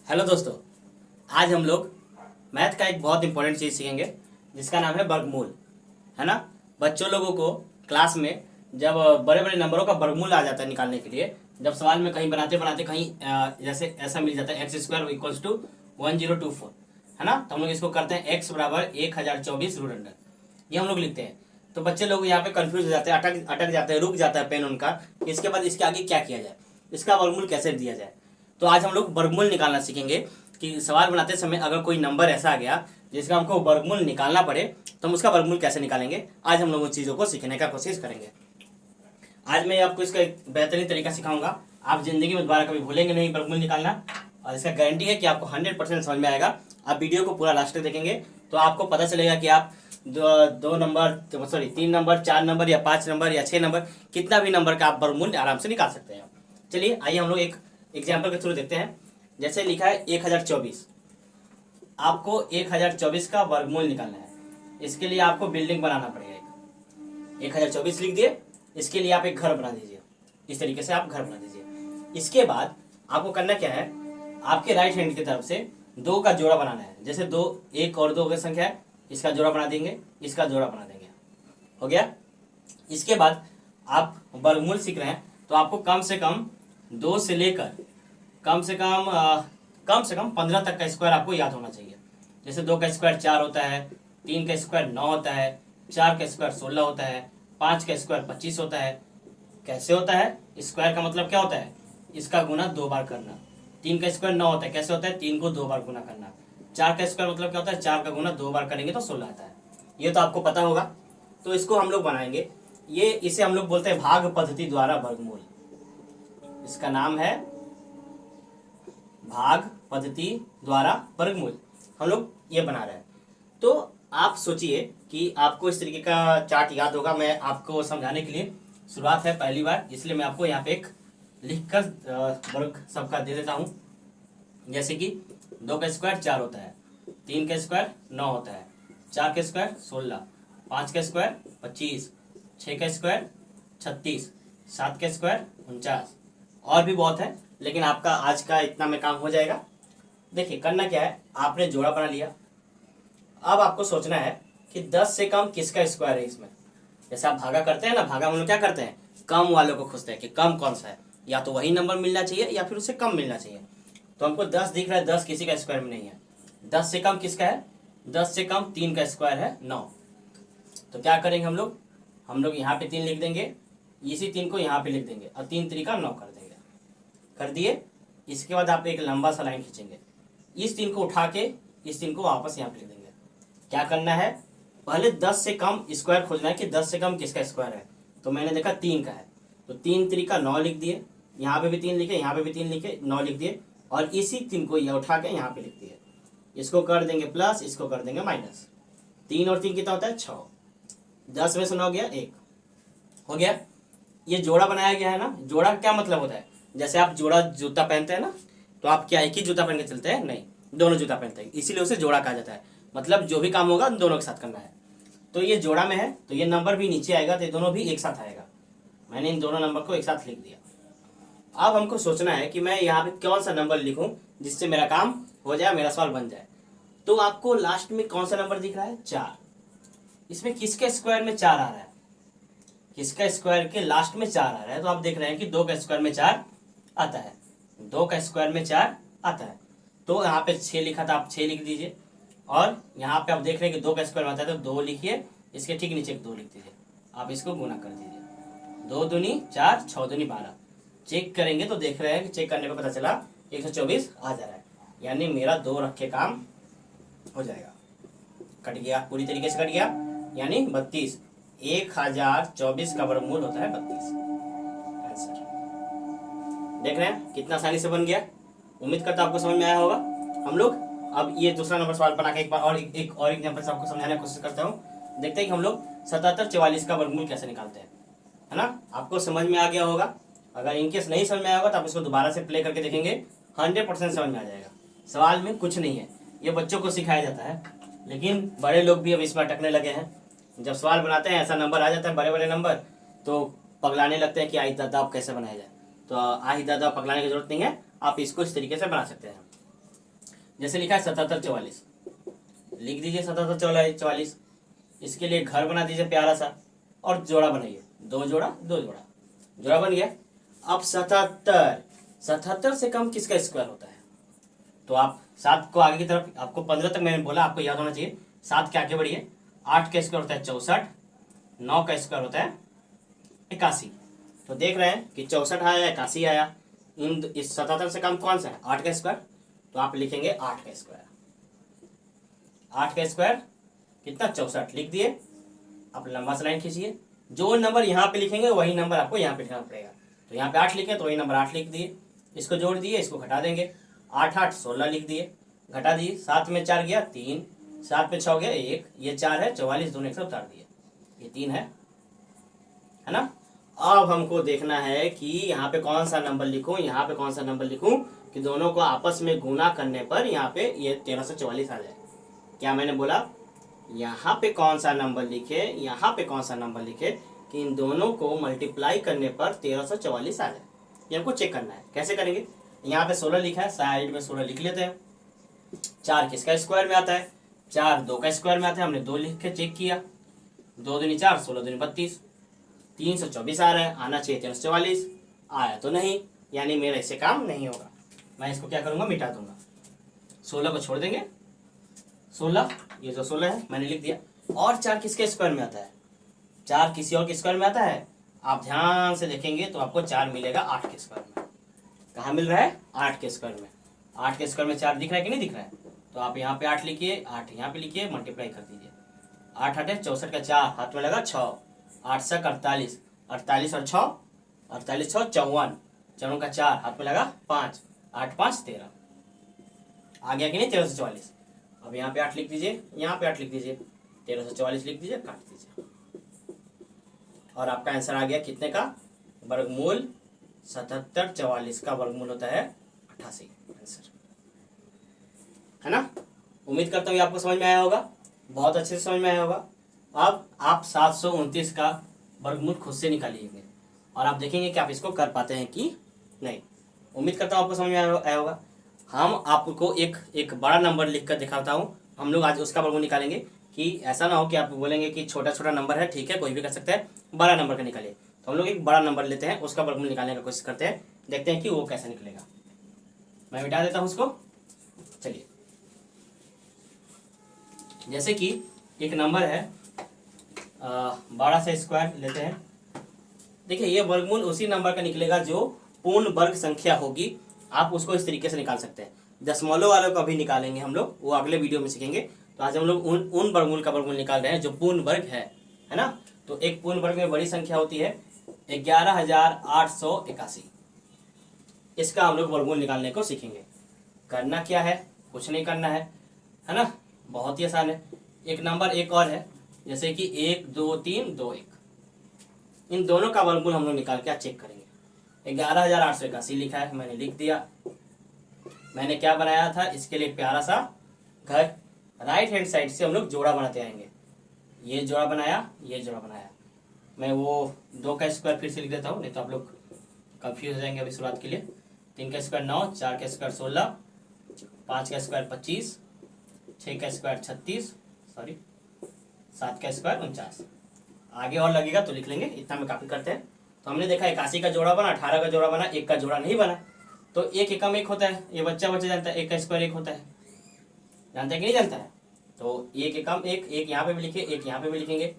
Hello दोस्तों, आज हम लोग मैथ का एक बहुत इंपॉर्टेंट चीज़ सीखेंगे जिसका नाम है वर्गमूल। है ना। बच्चों लोगों को क्लास में जब बड़े बड़े नंबरों का वर्गमूल आ जाता है निकालने के लिए, जब सवाल में कहीं बनाते बनाते कहीं जैसे ऐसा मिल जाता है एक्स स्क्वायर इक्वल्स टू 1024, है ना। तो हम लोग इसको करते हैं एक्स बराबर 1024 रूट अंडर, ये हम लोग लिखते हैं। तो बच्चे लोग यहाँ पे कंफ्यूज हो जाते हैं, अटक अटक जाते हैं, रुक जाता है पेन उनका कि इसके बाद इसके आगे क्या किया जाए, इसका वर्गमूल कैसे दिया जाए। तो आज हम लोग वर्गमूल निकालना सीखेंगे कि सवाल बनाते समय अगर कोई नंबर ऐसा आ गया जिसका हमको वर्गमूल निकालना पड़े तो हम उसका वर्गमूल कैसे निकालेंगे। आज हम लोग उन चीज़ों को सीखने का कोशिश करेंगे। आज मैं आपको इसका एक बेहतरीन तरीका सिखाऊंगा, आप जिंदगी में दोबारा कभी भूलेंगे नहीं वर्गमूल निकालना, और इसका गारंटी है कि आपको 100% समझ में आएगा। आप वीडियो को पूरा लास्ट तक देखेंगे तो आपको पता चलेगा कि आप दो नंबर सॉरी 3 नंबर 4 नंबर या 5 नंबर या 6 नंबर कितना भी नंबर का आप वर्गमूल आराम से निकाल सकते हैं। चलिए आइए हम लोग एक एग्जाम्पल के थ्रू देखते हैं। जैसे लिखा है 1024, आपको 1024 का वर्गमूल निकालना है। इसके लिए आपको बिल्डिंग बनाना पड़ेगा। 1024 लिख दिए, इसके लिए आप एक घर बना दीजिए। इस तरीके से आप घर बना दीजिए। इसके बाद आपको करना क्या है, आपके राइट हैंड की तरफ से 2 का जोड़ा बनाना है। जैसे 2 1 और 2 की संख्या है, इसका जोड़ा बना देंगे, इसका जोड़ा बना देंगे, हो गया। इसके बाद आप वर्गमूल सीख रहे हैं तो आपको कम से कम 2 से लेकर कम से कम 15 तक का स्क्वायर आपको याद होना चाहिए। जैसे 2 का स्क्वायर 4 होता है, 3 का स्क्वायर 9 होता है, 4 का स्क्वायर 16 होता है, 5 का स्क्वायर 25 होता है। कैसे होता है, स्क्वायर का मतलब क्या होता है, इसका गुना 2 बार करना। 3 का स्क्वायर 9 होता है, कैसे होता है, 3 को 2 बार गुना करना। 4 का स्क्वायर मतलब क्या होता है, 4 का गुना 2 बार करेंगे तो 16 आता है। ये तो आपको पता होगा। तो इसको हम लोग बनाएंगे, इसे हम लोग बोलते हैं भाग पद्धति द्वारा वर्गमूल। इसका नाम है भाग पद्धति द्वारा वर्गमूल। हम लोग ये बना रहे हैं। तो आप सोचिए कि आपको इस तरीके का चार्ट याद होगा। मैं आपको समझाने के लिए शुरुआत है पहली बार, इसलिए मैं आपको यहाँ पे एक लिखकर वर्ग सबका दे देता हूँ। जैसे कि 2 का स्क्वायर 4 होता है, 3 का स्क्वायर 9 होता है, 4 का स्क्वायर 16, 5 का स्क्वायर 25, 6 का स्क्वायर 36, 7 का स्क्वायर 49, और भी बहुत है लेकिन आपका आज का इतना में काम हो जाएगा। देखिए करना क्या है, आपने जोड़ा बना लिया। अब आपको सोचना है कि 10 से कम किसका स्क्वायर है इसमें। जैसे आप भागा करते हैं ना, भागा हम लोग क्या करते हैं, कम वालों को खोजते हैं कि कम कौन सा है, या तो वही नंबर मिलना चाहिए या फिर उससे कम मिलना चाहिए। तो हमको 10 दिख रहा है, 10 किसी का स्क्वायर में नहीं है। 10 से कम किसका है, 10 से कम 3 का स्क्वायर है 9। तो क्या करेंगे हम लोग यहाँ पे 3 लिख देंगे, इसी 3 को यहाँ पे लिख देंगे और 3 3 का 9 कर देंगे। कर दिए। इसके बाद आप एक लंबा सा लाइन खींचेंगे, इस 3 को उठा के इस 3 को वापस यहाँ पे लिख देंगे। क्या करना है, पहले 10 से कम स्क्वायर खोजना है कि 10 से कम किसका स्क्वायर है। तो मैंने देखा 3 का है, तो 3 3 का 9 लिख दिए, यहाँ पे भी 3 लिखे, यहाँ पे भी 3 लिखे, 9 लिख दिए, और इसी 3 को यह उठा के यहाँ पे लिख दिए। इसको कर देंगे प्लस, इसको कर देंगे माइनस। 3 और 3 कितना होता है 6, 10 में से 9 गया 1, हो गया। ये जोड़ा बनाया गया है ना। जोड़ा क्या मतलब होता है, जैसे आप जोड़ा जूता पहनते हैं ना, तो आप क्या एक ही जूता पहन के चलते हैं, नहीं, दोनों जूता पहनते हैं, इसीलिए उसे जोड़ा कहा जाता है। मतलब जो भी काम होगा दोनों के साथ करना है। तो ये जोड़ा में है तो ये नंबर भी नीचे आएगा, तो ये दोनों भी एक साथ आएगा। मैंने इन दोनों नंबर को एक साथ लिख दिया। अब हमको सोचना है कि मैं यहाँ पे कौन सा नंबर लिखूं जिससे मेरा काम हो जाए, मेरा सवाल बन जाए। तो आपको लास्ट में कौन सा नंबर दिख रहा है, 4। इसमें किसके स्क्वायर में 4 आ रहा है, किसका स्क्वायर के लास्ट में 4 आ रहा है। तो आप देख रहे हैं कि 2 का स्क्वायर में 4 आता है, 2 का स्क्वायर में 4 आता है। तो यहाँ पे 6 लिखा था, आप 6 लिख दीजिए। और यहाँ पे आप देख रहे हैं कि 2 का स्क्वायर में आता है, तो 2 लिखिए, इसके ठीक नीचे 2 लिख दीजिए। आप इसको गुना कर दीजिए, 2 दूनी 4, 6 दूनी 12। चेक करेंगे तो देख रहे हैं कि चेक करने पर पता चला 124 आ जा रहा है, यानी मेरा 2 रख के काम हो जाएगा। कट गया, पूरी तरीके से कट गया, यानी 32। 1024 का वर्गमूल होता है 32। आंसर देख रहे हैं कितना आसानी से बन गया। उम्मीद करता आपको समझ में आया होगा। हम लोग अब ये दूसरा नंबर सवाल बना के एक बार और एक एग्जांपल से आपको समझाने की कोशिश करता हूँ। देखते हैं कि हम लोग 7744 का वर्गमूल कैसे निकालते हैं, है ना। आपको समझ में आ गया होगा। अगर इनकेस नहीं समझ में आया होगा तो आप इसको दोबारा से प्ले करके देखेंगे, 100% समझ में आ जाएगा। सवाल में कुछ नहीं है, ये बच्चों को सिखाया जाता है, लेकिन बड़े लोग भी अब इसमें अटकने लगे हैं। जब सवाल बनाते हैं ऐसा नंबर आ जाता है, बड़े बड़े नंबर, तो पगलाने लगते हैं कि आई दादा अब कैसे बनाया जाए। तो आई दादा पगलाने की जरूरत नहीं है, आप इसको इस तरीके से बना सकते हैं। जैसे लिखा है 7744, लिख दीजिए 7744। इसके लिए घर बना दीजिए प्यारा सा और जोड़ा बनाइए, 2 जोड़ा 2 जोड़ा, जोड़ा बन गया। अब 77, 77 से कम किसका स्क्वायर होता है? तो आप 7 को आगे की तरफ, आपको 15 तक मैंने बोला, आपको याद होना चाहिए। 7 के आगे बढ़िए, 8 का स्क्वायर होता है 64, 9 का स्क्वायर होता है 81। तो देख रहे हैं कि 64 आया, 81 आया। इस 77 से कम कौन सा है? 8 का स्क्वायर। तो आप लिखेंगे 8 का स्क्वायर। 8 का स्क्वायर कितना? 64 लिख दिए। आप लंबा सा लाइन खींचिए, जो नंबर यहाँ पे लिखेंगे वही नंबर आपको यहाँ पे लिखना पड़ेगा। तो यहाँ पे 8 लिखे तो वही नंबर 8 लिख दिए, इसको जोड़ दिए, इसको घटा देंगे। 8 8 16 लिख दिए, घटा दिए। 7 में 4 गया 3, 7 में 6 गया 1, ये 4 है, 44 दोनों एक साथ उतार दिए, ये 3 है ना। अब हमको देखना है कि यहाँ पे कौन सा नंबर लिखूं, यहाँ पे कौन सा नंबर लिखूं कि दोनों को आपस में गुना करने पर यहाँ पे ये 1344 आ जाए। क्या मैंने बोला? यहाँ पे कौन सा नंबर लिखे, यहाँ पे कौन सा नंबर लिखे कि इन दोनों को मल्टीप्लाई करने पर 1344 आ जाए। ये हमको चेक करना है। कैसे करेंगे? यहाँ पे 16 लिखा है, साइड में 16 लिख लेते हैं। 4 किसका स्क्वायर में आता है? 4 2 का स्क्वायर में आता है। हमने 2 लिख के चेक किया, 2 दूनी 4, 16 दूनी 32, 324 आ रहा है, आना चाहिए 1344, आया तो नहीं, यानी मेरा इससे काम नहीं होगा। मैं इसको क्या करूँगा? मिटा दूंगा। 16 को छोड़ देंगे, 16, ये जो 16 है मैंने लिख दिया। और 4 किसके स्क्वायर में आता है? 4 किसी और के स्क्वायर में आता है। आप ध्यान से देखेंगे तो आपको 4 मिलेगा 8 के स्क्वायर में। कहाँ मिल रहा है? 8 के स्क्वायर में। 8 के स्क्वायर में 4 दिख रहा है कि नहीं दिख रहा है? तो आप यहाँ पे 8 लिखिए, 8 यहाँ पे लिखिए, मल्टीप्लाई कर दीजिए। 8 8 है 64 का 4, हाथ में लगा 6, 8 7 48, 48 और 6, 48 6 54, 54 का 4, हाथ में लगा 5, 8 5 13, आ गया कि नहीं 1344। अब यहाँ पे 8 लिख दीजिए, यहाँ पे 8 लिख दीजिए, 1344 लिख दीजिए, काट दीजिए, और आपका आंसर आ गया कितने का? वर्गमूल 77 44 का वर्गमूल होता है 88। आंसर है ना। उम्मीद करता हूँ आपको समझ में आया होगा, बहुत अच्छे से समझ में आया होगा। अब आप 729 का वर्गमूल खुद से निकालिएंगे और आप देखेंगे कि आप इसको कर पाते हैं कि नहीं। उम्मीद करता हूँ आपको समझ में आया होगा। हम आपको एक बड़ा नंबर लिख कर दिखाता हूँ, हम लोग आज उसका वर्गमूल निकालेंगे। कि ऐसा ना हो कि आप बोलेंगे कि छोटा छोटा नंबर है, ठीक है कोई भी कर सकता है, बड़ा नंबर का निकालिए। तो हम लोग एक बड़ा नंबर लेते हैं, उसका वर्गमूल निकालने का कोशिश करते हैं, देखते हैं कि वो कैसे निकलेगा। मैं मिटा देता हूँ उसको। चलिए, जैसे कि एक नंबर है 12 से स्क्वायर लेते हैं। देखिए ये वर्गमूल उसी नंबर का निकलेगा जो पूर्ण वर्ग संख्या होगी। आप उसको इस तरीके से निकाल सकते हैं। दशमलव वालों का भी निकालेंगे हम लोग, वो अगले वीडियो में सीखेंगे। तो आज हम लोग उन वर्गमूल का वर्गमूल निकाल रहे हैं जो पूर्ण वर्ग है ना। तो एक पूर्ण वर्ग में बड़ी संख्या होती है 11,881। इसका हम लोग वर्गमूल निकालने को सीखेंगे। करना क्या है? कुछ नहीं करना है ना, बहुत ही आसान है। एक नंबर एक और है, जैसे कि 1 2 3 2 1, इन दोनों का वर्गमूल हम लोग निकाल के चेक करेंगे। 11,881 लिखा है, मैंने लिख दिया। मैंने क्या बनाया था? इसके लिए प्यारा सा घर, राइट हैंड साइड से हम लोग जोड़ा बनाते आएंगे। ये जोड़ा बनाया, ये जोड़ा बनाया। मैं वो 2 का स्क्वायर फिर से लिख देता हूँ, नहीं तो आप लोग कंफ्यूज हो जाएंगे अभी शुरुआत के लिए। 3 का स्क्वायर 9, 4 का स्क्वायर 16, 5 का स्क्वायर 25, 6 का स्क्वायर 36, 7 का स्क्वायर 49। आगे और लगेगा तो लिख लेंगे, इतना में काफी करते हैं। तो हमने देखा 81 का जोड़ा बना, 18 का जोड़ा बना, 1 का जोड़ा नहीं बना। तो 1 एकम 1 होता है, ये बच्चा जानता है। 1 का स्क्वायर 1 होता है, जानता है कि नहीं जानता है? तो 1 एकम 1, 1 यहाँ पे भी लिखे, 1 यहाँ पे भी लिखेंगे।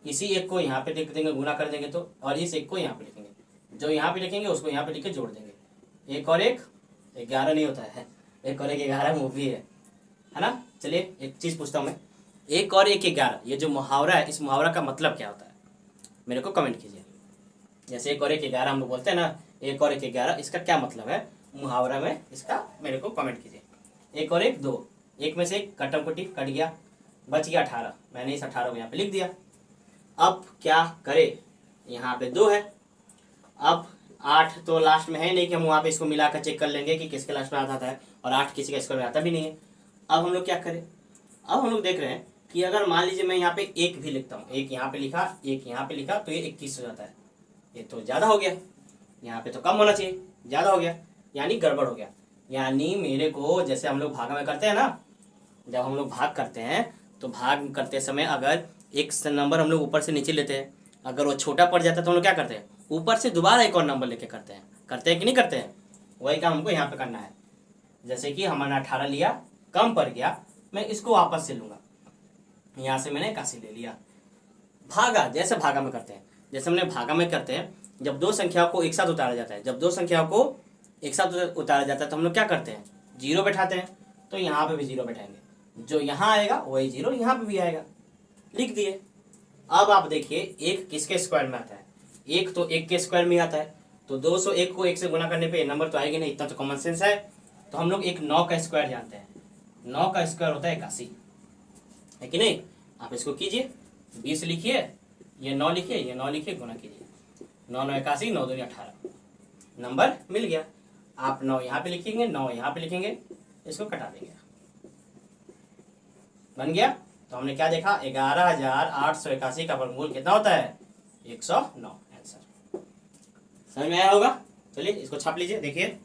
इसी 1 को यहाँ पे लिख देंगे, गुना कर देंगे तो, और इस 1 को यहाँ पे लिखेंगे। जो यहाँ पे लिखेंगे उसको यहाँ पे लिख के जोड़ देंगे। 1 और 1 11 नहीं होता है, 1 और 1 11 मूवी है ना। चलिए एक चीज पूछता हूँ मैं, 1 और 1 11, ये जो मुहावरा है, इस मुहावरा का मतलब क्या होता है? मेरे को कमेंट कीजिए। जैसे 1 और 1 11 हम लोग बोलते हैं ना, 1 और 1 11, इसका क्या मतलब है मुहावरा में? इसका मेरे को कमेंट कीजिए। 1 और 1 2, 1 में से 1 कटम कुटी कट गया, बच गया 18। मैंने इस 18 को यहाँ पे लिख दिया। अब क्या करे? यहाँ पे 2 है। अब 8 तो लास्ट में है नहीं कि हम वहाँ पे इसको मिलाकर चेक कर लेंगे कि किसके लास्ट में आता है, और 8 किसी का स्क्वायर में आता भी नहीं है। अब हम लोग क्या करें? अब हम लोग देख रहे हैं कि अगर मान लीजिए मैं यहाँ पे 1 भी लिखता हूँ, 1 यहाँ पे लिखा, 1 यहाँ पे लिखा, तो ये 21 हो जाता है। ये तो ज़्यादा हो गया, यहाँ पे तो कम होना चाहिए, ज़्यादा हो गया, यानी गड़बड़ हो गया। यानी मेरे को, जैसे हम लोग भागा में करते हैं ना, जब हम लोग भाग करते हैं तो भाग करते समय अगर एक नंबर हम लोग ऊपर से नीचे लेते हैं, अगर वो छोटा पड़ जाता है तो हम लोग क्या करते हैं, ऊपर से दोबारा एक और नंबर लेके करते हैं कि नहीं करते हैं? वही काम हमको यहाँ पे करना है। जैसे कि हमने 18 लिया, कम पड़ गया, मैं इसको वापस से लूंगा, यहाँ से मैंने 81 ले लिया। भागा, जैसे भागा में करते हैं, जैसे हमने भागा में करते हैं, जब दो संख्याओं को एक साथ उतारा जाता है, जब दो संख्याओं को एक साथ उतारा जाता है तो हम लोग क्या करते हैं, जीरो बैठाते हैं। तो यहाँ पे भी जीरो बैठाएंगे, जो यहाँ आएगा वही जीरो यहाँ पे भी आएगा, लिख दिए। अब आप देखिए एक किसके स्क्वायर में आता है, एक तो एक के स्क्वायर में आता है, तो 201 को एक से गुना करने पे नंबर तो आएगी नहीं, इतना तो कॉमन सेंस है। तो हम लोग एक 9 का स्क्वायर जानते हैं, 9 का स्क्वायर होता है 81, है कि नहीं? आप इसको कीजिए, 20 लिखिए, ये 9 लिखिए, ये 9 लिखिए, गुना कीजिए, 9 9 81, 9 2 18, नंबर मिल गया। आप 9 यहाँ पे लिखेंगे, 9 यहाँ पे लिखेंगे, इसको कटा देंगे, बन गया। तो हमने क्या देखा, 11,881 का वर्गमूल कितना होता है, 109। आंसर समझ में आया होगा? चलिए इसको छाप लीजिए, देखिए।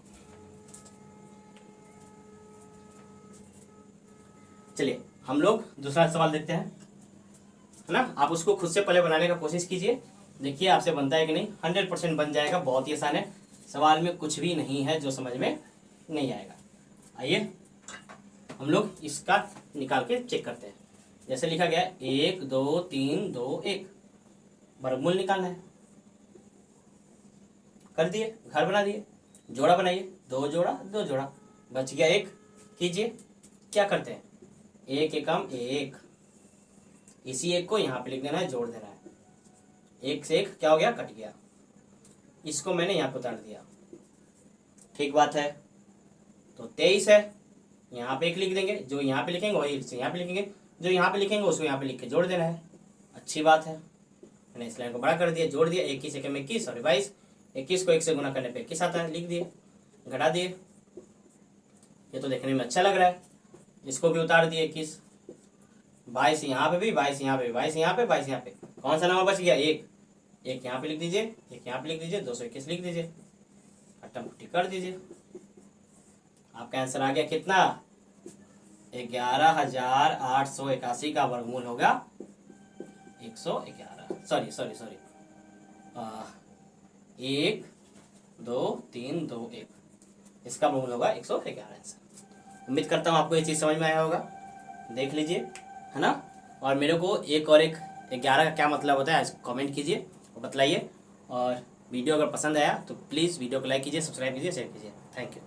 चलिए हम लोग दूसरा सवाल देखते हैं, है ना? आप उसको खुद से पहले बनाने का कोशिश कीजिए, देखिए आपसे बनता है कि नहीं। 100% बन जाएगा, बहुत ही आसान है, सवाल में कुछ भी नहीं है जो समझ में नहीं आएगा। आइए हम लोग इसका निकाल के चेक करते हैं। जैसे लिखा गया है 1 2 3 2 1, वर्गमूल निकालना है। कर दिए, घर बना दिए, जोड़ा बनाइए, 2 जोड़ा 2 जोड़ा, बच गया 1। कीजिए, क्या करते हैं, 1 एकम 1, इसी 1 को यहाँ पे लिख देना है, जोड़ देना है, 1 से 1 क्या हो गया, कट गया। इसको मैंने यहाँ पे उतार दिया, ठीक बात है। तो 23 है, यहाँ पे 1 लिख देंगे, जो यहाँ पे लिखेंगे वही यहाँ पे लिखेंगे, जो यहाँ पे लिखेंगे उसको यहाँ पे लिख के जोड़ देना है, अच्छी बात है। मैंने इस लाइन को बड़ा कर दिया, जोड़ दिया, 21 एकम 21 और 22, 21 को 1 से गुना करने पे 21 आता है, लिख दिए, घटा दिए। ये तो देखने में अच्छा लग रहा है, इसको भी उतार दिए 21, 22 यहाँ पे भी, 22 यहाँ पे, 22 यहाँ पे, 22 यहाँ पे, कौन सा नंबर बच गया, 1 यहाँ पे लिख दीजिए, 1 यहाँ पे लिख दीजिए, 221 लिख दीजिए, खट्टा मुट्ठी कर दीजिए। आपका आंसर आ गया कितना, 11,881 का वर्गमूल होगा 111, सॉरी 1 2 3 2 1, इसका वर्गमूल होगा 111। आंसर उम्मीद करता हूँ आपको ये चीज़ समझ में आया होगा, देख लीजिए, है ना? और मेरे को 1 और 11 का क्या मतलब होता है कमेंट कीजिए और बतलाइए। और वीडियो अगर पसंद आया तो प्लीज़ वीडियो को लाइक कीजिए, सब्सक्राइब कीजिए, शेयर कीजिए। Thank you.